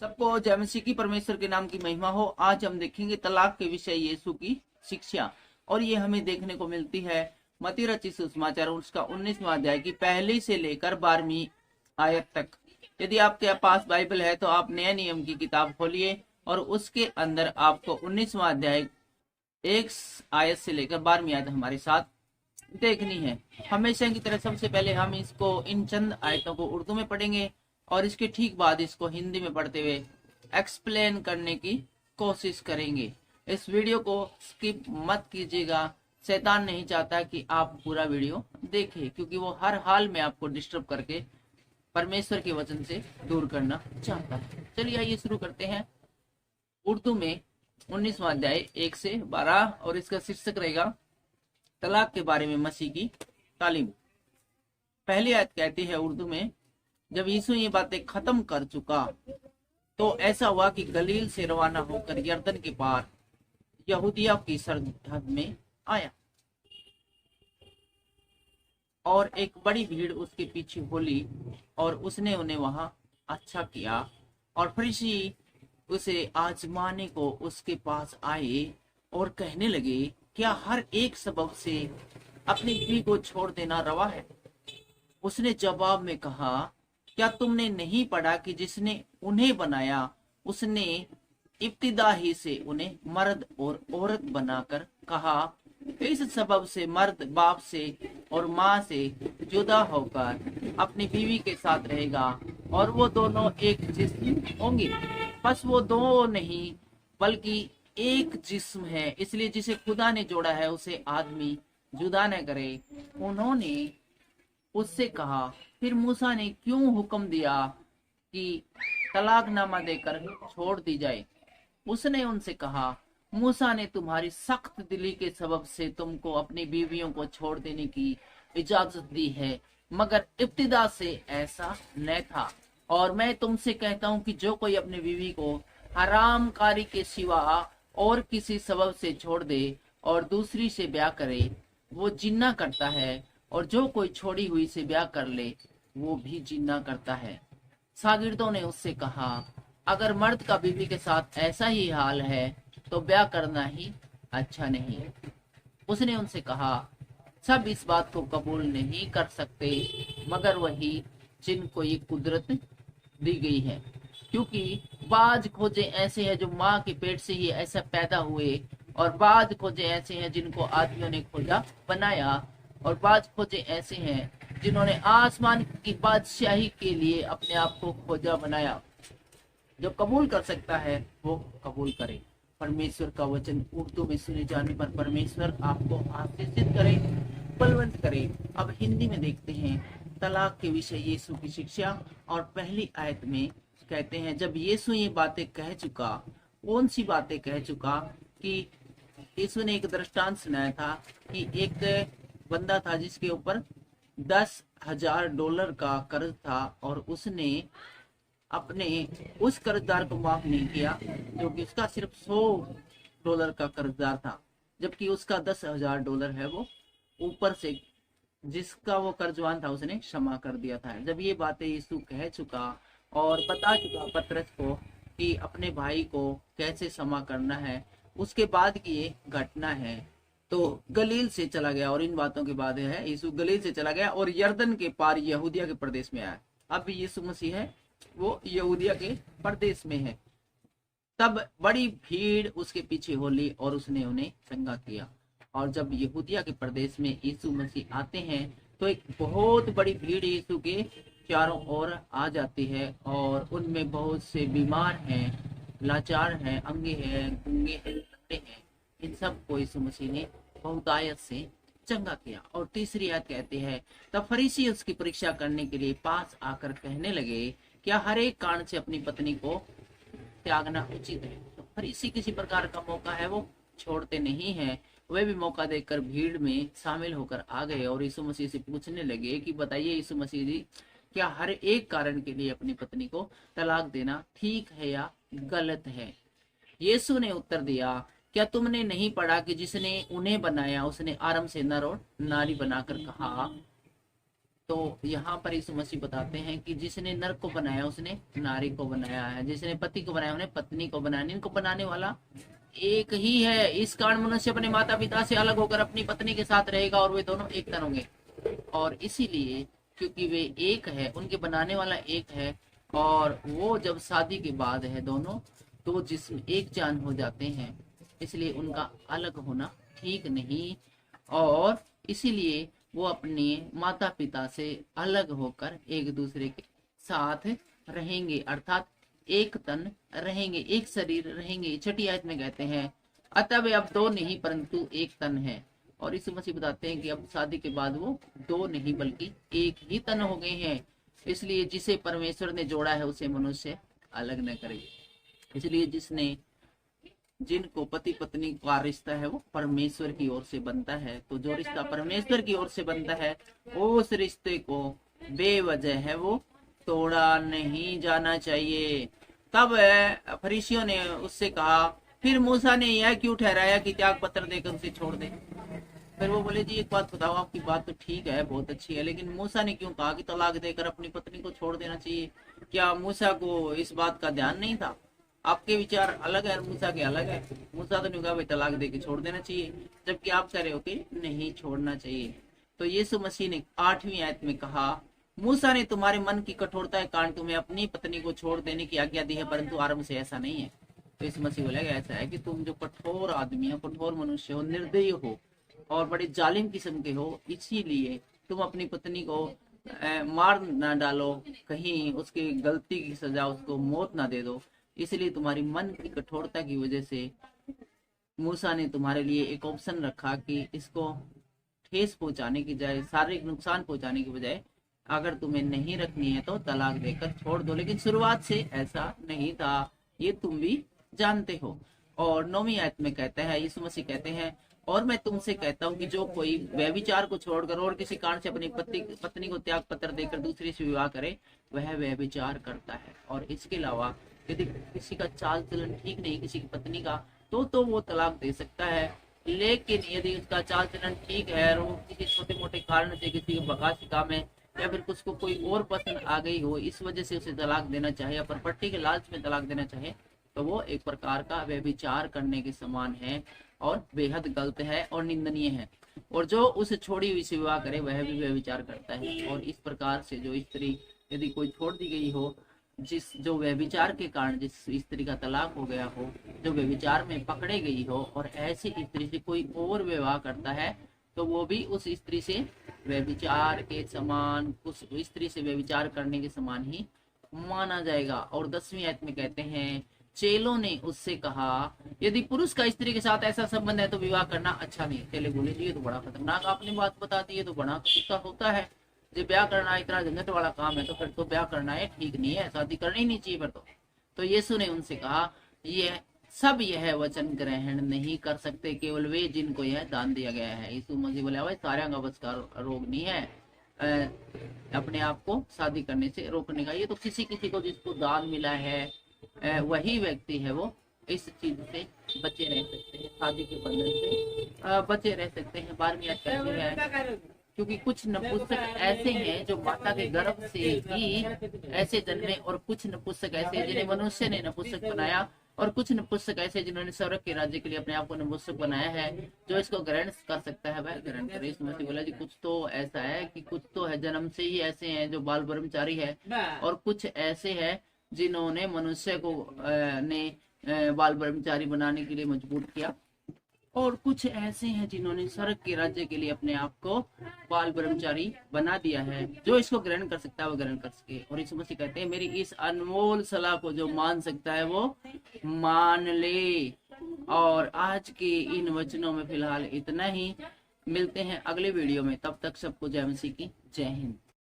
सबको जय मसीह की परमेश्वर के नाम की महिमा हो। आज हम देखेंगे तलाक के विषय यीशु की शिक्षा, और ये हमें देखने को मिलती है मत्ती रचित सुसमाचार उसका 19वां अध्याय की पहली से लेकर 12वीं आयत तक। यदि आपके पास बाइबल है तो आप नया नियम की किताब खोलिए और उसके अंदर आपको 19वां अध्याय 1 आयत से लेकर 12वीं आयत हमारे साथ देखनी है। हमेशा की तरह सबसे पहले हम इसको इन चंद आयतों को उर्दू में पढ़ेंगे और इसके ठीक बाद इसको हिंदी में पढ़ते हुए एक्सप्लेन करने की कोशिश करेंगे। इस वीडियो को स्किप मत कीजिएगा। शैतान नहीं चाहता कि आप पूरा वीडियो देखें, क्योंकि वो हर हाल में आपको डिस्टर्ब करके परमेश्वर के वचन से दूर करना चाहता है। चलिए आइए शुरू करते हैं। उर्दू में 19वां अध्याय 1 से 12 और इसका शीर्षक रहेगा तलाक के बारे में मसीह की तालीम। पहली आयत कहती है उर्दू में, जब यीशु ये बातें खत्म कर चुका तो ऐसा हुआ कि गलील से रवाना होकर यरदन के पार यहूदिया की सरहद में आया और एक बड़ी भीड़ उसके पीछे होली और उसने उन्हें वहां अच्छा किया। और फरीसी उसे आजमाने को उसके पास आए और कहने लगे, क्या हर एक सबब से अपनी बीवी को छोड़ देना रवा है? उसने जवाब में कहा, क्या तुमने नहीं पढ़ा कि जिसने उन्हें बनाया उसने इब्तिदा ही से उन्हें मर्द और औरत बनाकर कहा, इस सबब से मर्द बाप से और माँ से जुदा होकर अपनी बीवी के साथ रहेगा और वो दोनों एक जिस्म होंगे। बस वो दो नहीं बल्कि एक जिस्म है। इसलिए जिसे खुदा ने जोड़ा है उसे आदमी जुदा न करे। उन्होंने उससे कहा, फिर मूसा ने क्यों हुक्म दिया कि तलाकनामा देकर छोड़ दी जाए? उसने उनसे कहा, मूसा ने तुम्हारी सख्त दिली के सबब से तुमको अपनी बीवियों को छोड़ देने की इजाजत दी है, मगर इब्तिदा से ऐसा न था। और मैं तुमसे कहता हूँ कि जो कोई अपनी बीवी को हरामकारी के सिवा और किसी सबब से छोड़ दे और दूसरी से ब्याह करे, वो जिन्ना करता है, और जो कोई छोड़ी हुई से ब्याह कर ले वो भी जिन्ना करता है। शागिर्दों ने उससे कहा, अगर मर्द का बीवी के साथ ऐसा ही हाल है तो ब्याह करना ही अच्छा नहीं। उसने उनसे कहा, सब इस बात को कबूल नहीं कर सकते मगर वही जिनको ये कुदरत दी गई है, क्योंकि बाज खोजे ऐसे हैं जो माँ के पेट से ही ऐसा पैदा हुए, और बाज खोजे ऐसे हैं जिनको आदमियों ने खोजा बनाया, और बाज खोजे ऐसे हैं जिन्होंने आसमान की बादशाही के लिए अपने आप को खोजा बनाया। जो कबूल कर सकता है वो कबूल करे। परमेश्वर का वचन उर्दू में सुने जाने पर परमेश्वर आपको आशीषित करे, बलवंत करे। अब हिंदी में देखते हैं तलाक के विषय यीशु की शिक्षा। और पहली आयत में कहते हैं, जब यीशु ये बातें कह चुका, कौन सी बातें कह चुका? कि यीशु ने एक दृष्टांत सुनाया था कि एक बंदा था जिसके ऊपर $10,000 का कर्ज था और उसने अपने उस कर्जदार को माफ नहीं किया, जो कि उसका सिर्फ $100 का कर्जदार था, जबकि उसका $10,000 है वो ऊपर से जिसका वो कर्जवान था उसने क्षमा कर दिया था। जब ये बातें यीशु कह चुका और बता चुका पतरस को कि अपने भाई को कैसे क्षमा करना है, उसके बाद की ये घटना है। तो गलील से चला गया, और इन बातों के बाद है यीशु गलील से चला गया और यरदन के पार यहूदिया के प्रदेश में आया। अब यीशु मसीह है वो यहूदिया के प्रदेश में है। तब बड़ी भीड़ उसके पीछे होली और उसने उन्हें चंगा किया। और जब यहूदिया के प्रदेश में यीशु मसीह आते हैं तो एक बहुत बड़ी भीड़ यीशु के चारों ओर आ जाती है, और उनमें बहुत से बीमार हैं, लाचार हैं, अंगे हैं, गूंगे हैं, लंगड़े हैं। इन सब को यीशु मसीह ने बहुतायत से चंगा किया। और तीसरी आयत कहती है, तब फरीसी उसकी परीक्षा करने के लिए पास आकर कहने लगे, क्या हर एक कारण से अपनी पत्नी को त्यागना उचित है? तो फरीसी किसी प्रकार का मौका है वो छोड़ते नहीं हैं। वे भी मौका देखकर भीड़ में शामिल होकर आ गए और यीशु मसीह से पूछने लगे कि बताइए यीशु मसीह जी, क्या हर एक कारण के लिए अपनी पत्नी को तलाक देना ठीक है या गलत है? यीशु ने उत्तर दिया, क्या तुमने नहीं पढ़ा कि जिसने उन्हें बनाया उसने आरंभ से नर और नारी बनाकर कहा, तो यहाँ पर यीशु मसीह बताते हैं कि जिसने नर को बनाया उसने नारी को बनाया है, जिसने पति को बनाया उन्हें पत्नी को बनाया, इनको बनाने वाला एक ही है। इस कारण मनुष्य अपने माता पिता से अलग होकर अपनी पत्नी के साथ रहेगा और वे दोनों एक तन होंगे। और इसीलिए क्योंकि वे एक है, उनके बनाने वाला एक है, और वो जब शादी के बाद है दोनों तो जिसमें एक जान हो जाते हैं, इसलिए उनका अलग होना ठीक नहीं। और इसीलिए वो अपने माता पिता से अलग होकर एक दूसरे के साथ रहेंगे, अर्थात एक तन रहेंगे, एक शरीर रहेंगे। छठी आयत में कहते हैं अतः वे अब दो नहीं परंतु एक तन है। और यीशु मसीह बताते हैं कि अब शादी के बाद वो दो नहीं बल्कि एक ही तन हो गए हैं। इसलिए जिसे परमेश्वर ने जोड़ा है उसे मनुष्य अलग न करे। इसलिए जिनको पति पत्नी का रिश्ता है वो परमेश्वर की ओर से बनता है, तो जो रिश्ता परमेश्वर की ओर से बनता है उस रिश्ते को बेवजह है वो तोड़ा नहीं जाना चाहिए। तब फरीसियों ने उससे कहा फिर मूसा ने यह क्यों ठहराया कि त्याग पत्र देकर उसे छोड़ दे। फिर वो बोले जी एक बात बताओ, आपकी बात तो ठीक है, बहुत अच्छी है, लेकिन मूसा ने क्यों कहा कि तलाक देकर अपनी पत्नी को छोड़ देना चाहिए? क्या मूसा को इस बात का ध्यान नहीं था? आपके विचार अलग है, मूसा के अलग है। मूसा तो नहीं कहा भाई तलाक देके छोड़ देना चाहिए, जबकि आप कह रहे हो कि नहीं छोड़ना चाहिए। तो यीशु मसीह ने 8वीं आयत में कहा मूसा ने तुम्हारे मन की कठोरता के कारण तुम्हें अपनी पत्नी को छोड़ देने की आज्ञा दी है, परंतु आरंभ से ऐसा नहीं है। तो यीशु मसीह बोलेगा ऐसा है कि तुम जो कठोर आदमी हो, कठोर मनुष्य हो, निर्दयी हो और बड़े जालिम किस्म के हो, इसीलिए तुम अपनी पत्नी को मार ना डालो, कहीं उसकी गलती की सजा उसको मौत ना दे दो। इसलिए तुम्हारी मन की कठोरता की वजह से मूसा ने तुम्हारे लिए एक ऑप्शन रखा कि इसको ठेस पहुंचाने की जाए, शारीरिक नुकसान पहुंचाने की बजाय अगर तुम्हें नहीं रखनी है तो तलाक देकर छोड़ दो। लेकिन शुरुआत से ऐसा नहीं था, ये तुम भी जानते हो। और 9वीं आयत में कहते हैं, यीशु मसीह कहते हैं और मैं तुमसे कहता हूँ कि जो कोई व्यभिचार को छोड़कर और किसी कारण से अपनी पत्नी को त्याग पत्र देकर दूसरी से विवाह करे वह व्यभिचार करता है। और इसके अलावा यदि किसी का चाल चलन ठीक नहीं किसी की पत्नी का तो वो तलाक दे सकता है। लेकिन यदि उसका चाल चलन ठीक है और वो किसी छोटे मोटे कारण से किसी बकाशिका में या फिर उसको कोई और पसंद आ गई हो, इस वजह से उसे तलाक देना चाहे या प्रॉपर्टी के लालच में तलाक देना चाहे, तो वो एक प्रकार का व्यभिचार करने के समान है और बेहद गलत है और निंदनीय है। और जो उसे छोड़ी हुई से विवाह करे वह भी व्यभिचार करता है। और इस प्रकार से जो स्त्री यदि कोई छोड़ दी गई हो, जो व्यभिचार के कारण जिस स्त्री का तलाक हो गया हो, जो व्यभिचार में पकड़े गई हो और ऐसी स्त्री से कोई और विवाह करता है, तो वो भी उस स्त्री से व्यभिचार के समान, उस स्त्री से व्यभिचार करने के समान ही माना जाएगा। और 10वीं आयत में कहते हैं चेलों ने उससे कहा यदि पुरुष का स्त्री के साथ ऐसा संबंध है तो विवाह करना अच्छा नहीं। चेले बोले जी ये तो बड़ा खतरनाक आपने बात बता दी, ये तो बड़ा कुत्ता होता है, जो ब्याह करना इतना झंझट वाला काम है तो फिर तो ब्याह करना है ठीक नहीं है, शादी करनी ही नहीं चाहिए फिर तो यीशु ने उनसे कहा यह वचन ग्रहण नहीं कर सकते केवल वे जिनको यह दान दिया गया है। यीशु मसीह बोले भाई सारे का बस का रोग नहीं है अपने आप को शादी करने से रोकने का, ये तो किसी को जिसको दान मिला है वही व्यक्ति है वो इस चीज से बचे रह सकते हैं, शादी के बंधन से बचे रह सकते हैं। 12वीं आयत कहती है क्योंकि कुछ नपुंसक ऐसे हैं जो माता के गर्भ से ही ऐसे जन्मे और कुछ नपुंसक ऐसे जिन्हें मनुष्य ने नपुंसक बनाया और कुछ नपुंसक ऐसे जिन्होंने स्वर्ग के राज्य के लिए अपने आप को नपुंसक बनाया है। जो इसको ग्रहण कर सकता है वह ग्रहण करे। इसमें से बोला जी कुछ तो ऐसा है कि कुछ तो है जन्म से ही ऐसे हैं जो बाल ब्रह्मचारी है और कुछ ऐसे हैं जिन्होंने मनुष्य को ने बाल ब्रह्मचारी बनाने के लिए मजबूर किया और कुछ ऐसे हैं जिन्होंने स्वर्ग के राज्य के लिए अपने आप को बाल ब्रह्मचारी बना दिया है। जो इसको ग्रहण कर सकता है वो ग्रहण कर सके। और यीशु मसीह कहते हैं मेरी इस अनमोल सलाह को जो मान सकता है वो मान ले। और आज के इन वचनों में फिलहाल इतना ही, मिलते हैं अगले वीडियो में, तब तक सबको जय मसीह की जय हिंद।